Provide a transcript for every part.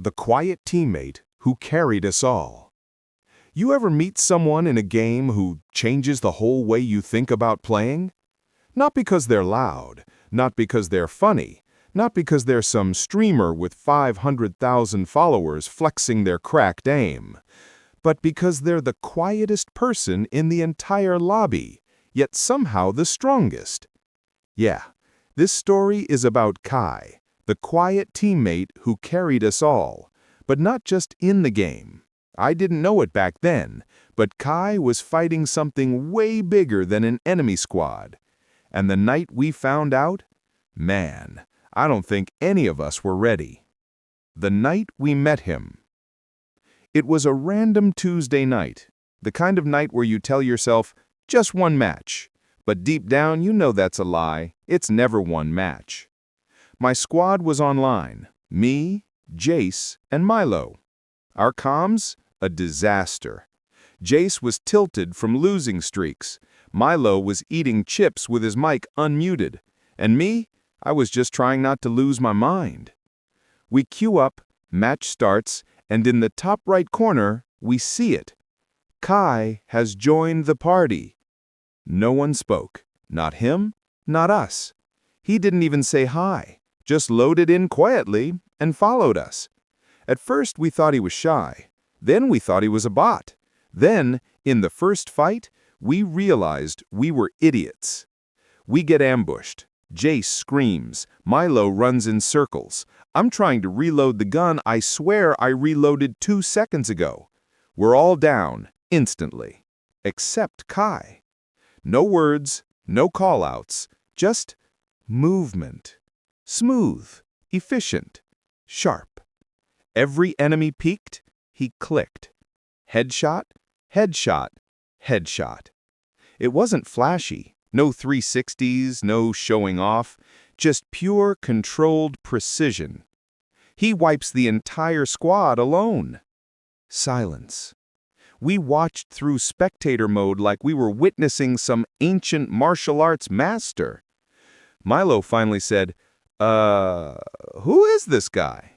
The quiet teammate who carried us all. You ever meet someone in a game who changes the whole way you think about playing? Not because they're loud, not because they're funny, not because they're some streamer with 500,000 followers flexing their cracked aim, but because they're the quietest person in the entire lobby, yet somehow the strongest. Yeah, this story is about Kai, the quiet teammate who carried us all, but not just in the game. I didn't know it back then, but Kai was fighting something way bigger than an enemy squad. And the night we found out, man, I don't think any of us were ready. The night we met him. It was a random Tuesday night, the kind of night where you tell yourself, just one match. But deep down, you know that's a lie. It's never one match. My squad was online. Me, Jace, and Milo. Our comms? A disaster. Jace was tilted from losing streaks. Milo was eating chips with his mic unmuted. And me? I was just trying not to lose my mind. We queue up, match starts, and in the top right corner, we see it. Kai has joined the party. No one spoke. Not him, not us. He didn't even say hi, just loaded in quietly and followed us. At first, we thought he was shy. Then we thought he was a bot. Then, in the first fight, we realized we were idiots. We get ambushed. Jace screams. Milo runs in circles. I'm trying to reload the gun I swear I reloaded 2 seconds ago. We're all down, instantly. Except Kai. No words, no call-outs, just movement. Smooth, efficient, sharp. Every enemy peeked, he clicked. Headshot, headshot, headshot. It wasn't flashy, no 360s, no showing off, just pure, controlled precision. He wipes the entire squad alone. Silence. We watched through spectator mode like we were witnessing some ancient martial arts master. Milo finally said, who is this guy?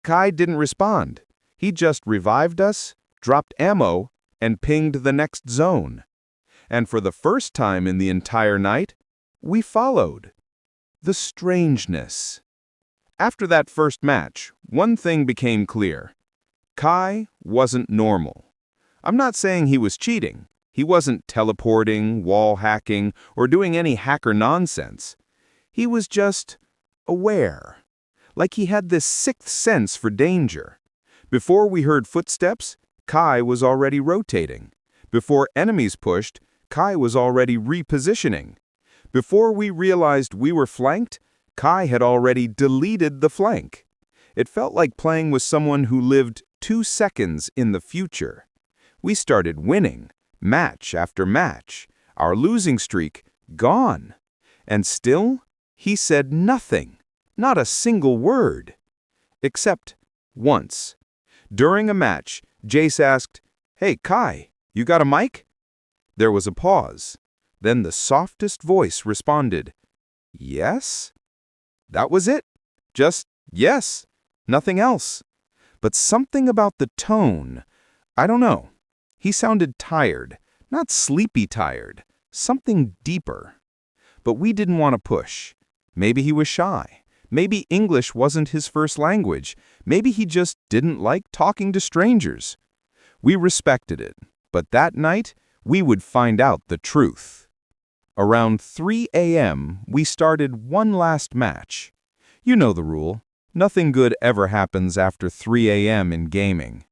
Kai didn't respond. He just revived us, dropped ammo, and pinged the next zone. And for the first time in the entire night, we followed. The strangeness. After that first match, one thing became clear. Kai wasn't normal. I'm not saying he was cheating. He wasn't teleporting, wall hacking, or doing any hacker nonsense. He was just aware. Like he had this sixth sense for danger. Before we heard footsteps, Kai was already rotating. Before enemies pushed, Kai was already repositioning. Before we realized we were flanked, Kai had already deleted the flank. It felt like playing with someone who lived 2 seconds in the future. We started winning, match after match. Our losing streak gone. And still, he said nothing, not a single word. Except once. During a match, Jace asked, "Hey, Kai, you got a mic?" There was a pause. Then the softest voice responded, "Yes?" That was it. Just yes. Nothing else. But something about the tone, I don't know. He sounded tired, not sleepy tired, something deeper. But we didn't want to push. Maybe he was shy. Maybe English wasn't his first language. Maybe he just didn't like talking to strangers. We respected it, but that night, we would find out the truth. Around 3 a.m., we started one last match. You know the rule. Nothing good ever happens after 3 a.m. in gaming.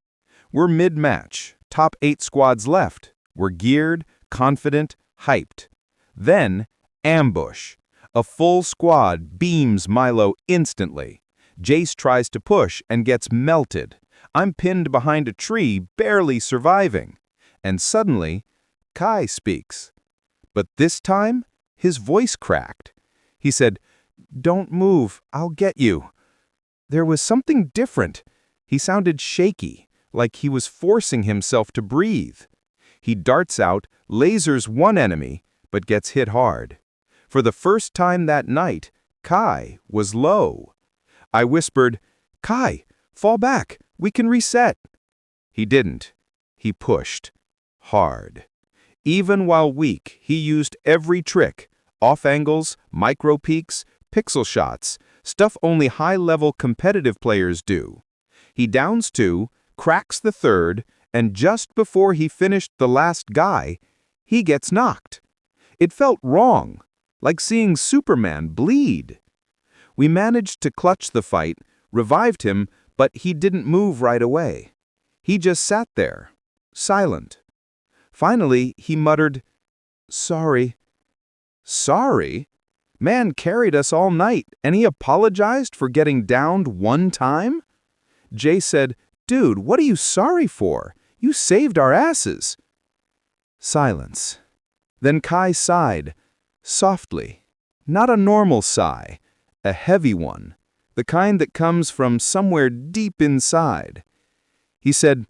We're mid-match. Top 8 squads left. We're geared, confident, hyped. Then, ambush. A full squad beams Milo instantly. Jace tries to push and gets melted. I'm pinned behind a tree, barely surviving. And suddenly, Kai speaks. But this time, his voice cracked. He said, "Don't move, I'll get you." There was something different. He sounded shaky, like he was forcing himself to breathe. He darts out, lasers one enemy, but gets hit hard. For the first time that night, Kai was low. I whispered, "Kai, Fall back. We can reset." He didn't. He pushed. Hard. Even while weak, he used every trick. Off angles, micro peeks, pixel shots, stuff only high-level competitive players do. He downs two, cracks the third, and just before he finished the last guy, he gets knocked. It felt wrong, like seeing Superman bleed. We managed to clutch the fight, revived him, but he didn't move right away. He just sat there, silent. Finally, he muttered, "Sorry." Sorry? Man carried us all night, and he apologized for getting downed one time? Jay said, "Dude, what are you sorry for? You saved our asses." Silence. Then Kai sighed, softly. Not a normal sigh, a heavy one, the kind that comes from somewhere deep inside. He said,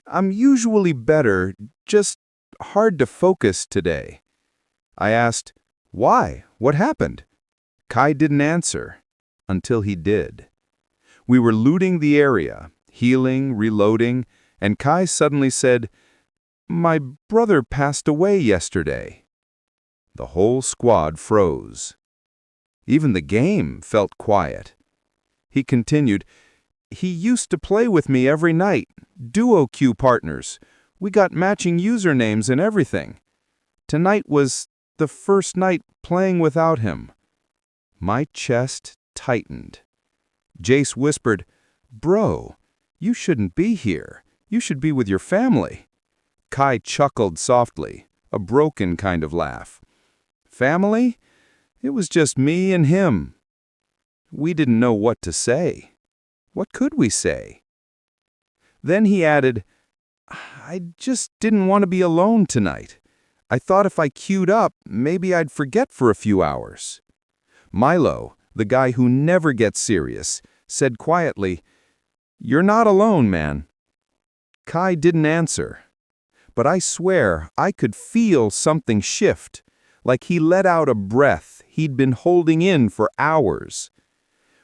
"I'm usually better, just hard to focus today." I asked, "Why? What happened?" Kai didn't answer, until he did. We were looting the area, healing, reloading, and Kai suddenly said, "My brother passed away yesterday." The whole squad froze. Even the game felt quiet. He continued, "He used to play with me every night, duo queue partners. We got matching usernames and everything. Tonight was the first night playing without him." My chest tightened. Jace whispered, "Bro, you shouldn't be here. You should be with your family." Kai chuckled softly, a broken kind of laugh. "Family? It was just me and him." We didn't know what to say. What could we say? Then he added, "I just didn't want to be alone tonight. I thought if I queued up, maybe I'd forget for a few hours." Milo, the guy who never gets serious, said quietly, "You're not alone, man." Kai didn't answer, but I swear I could feel something shift, like he let out a breath he'd been holding in for hours.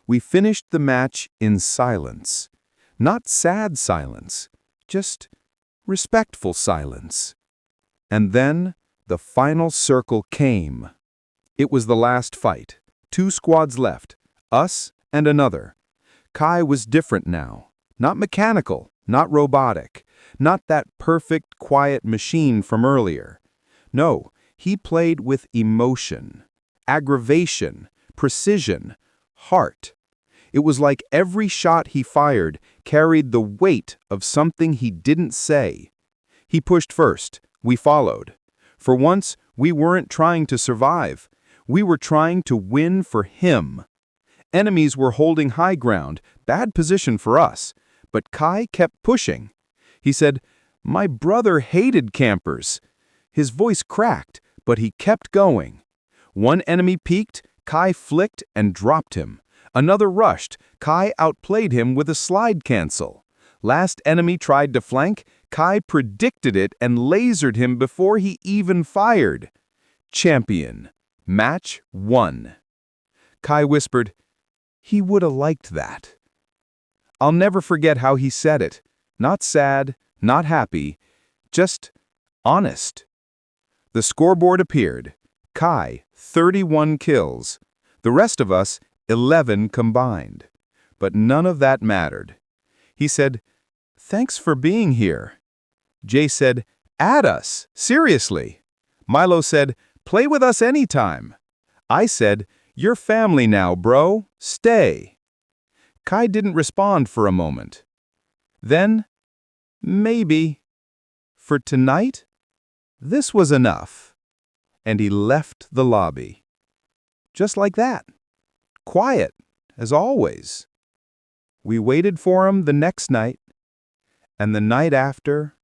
We finished the match in silence. Not sad silence, just respectful silence. And then the final circle came. It was the last fight. 2 squads left, us and another. Kai was different now. Not mechanical, not robotic, not that perfect, quiet machine from earlier. No, he played with emotion, aggravation, precision, heart. It was like every shot he fired carried the weight of something he didn't say. He pushed first. We followed. For once, we weren't trying to survive. We were trying to win for him. Enemies were holding high ground, bad position for us, but Kai kept pushing. He said, "My brother hated campers." His voice cracked, but he kept going. One enemy peeked, Kai flicked and dropped him. Another rushed, Kai outplayed him with a slide cancel. Last enemy tried to flank, Kai predicted it and lasered him before he even fired. Champion. Match won. Kai whispered, "He would have liked that." I'll never forget how he said it. Not sad, not happy, just honest. The scoreboard appeared. Kai, 31 kills. The rest of us, 11 combined. But none of that mattered. He said, "Thanks for being here." Jay said, "Add us, seriously." Milo said, "Play with us anytime." I said, "You're family now, bro. Stay." Kai didn't respond for a moment. Then, maybe, for tonight, this was enough. And he left the lobby. Just like that. Quiet, as always. We waited for him the next night, and the night after,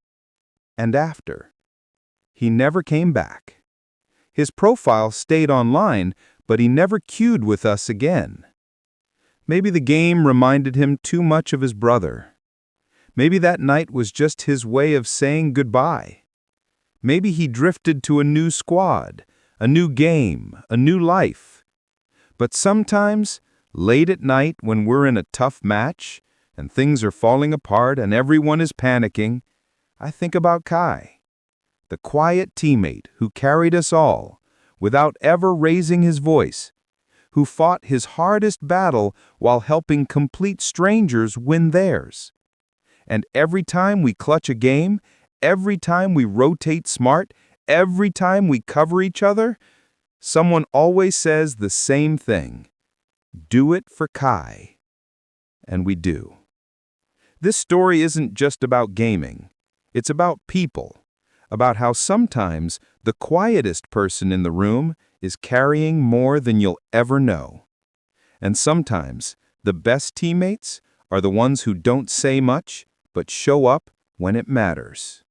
and after. He never came back. His profile stayed online, but he never queued with us again. Maybe the game reminded him too much of his brother. Maybe that night was just his way of saying goodbye. Maybe he drifted to a new squad, a new game, a new life. But sometimes, late at night when we're in a tough match, and things are falling apart and everyone is panicking, I think about Kai, the quiet teammate who carried us all without ever raising his voice, who fought his hardest battle while helping complete strangers win theirs. And every time we clutch a game, every time we rotate smart, every time we cover each other, someone always says the same thing: do it for Kai. And we do. This story isn't just about gaming. It's about people, about how sometimes the quietest person in the room is carrying more than you'll ever know. And sometimes the best teammates are the ones who don't say much but show up when it matters.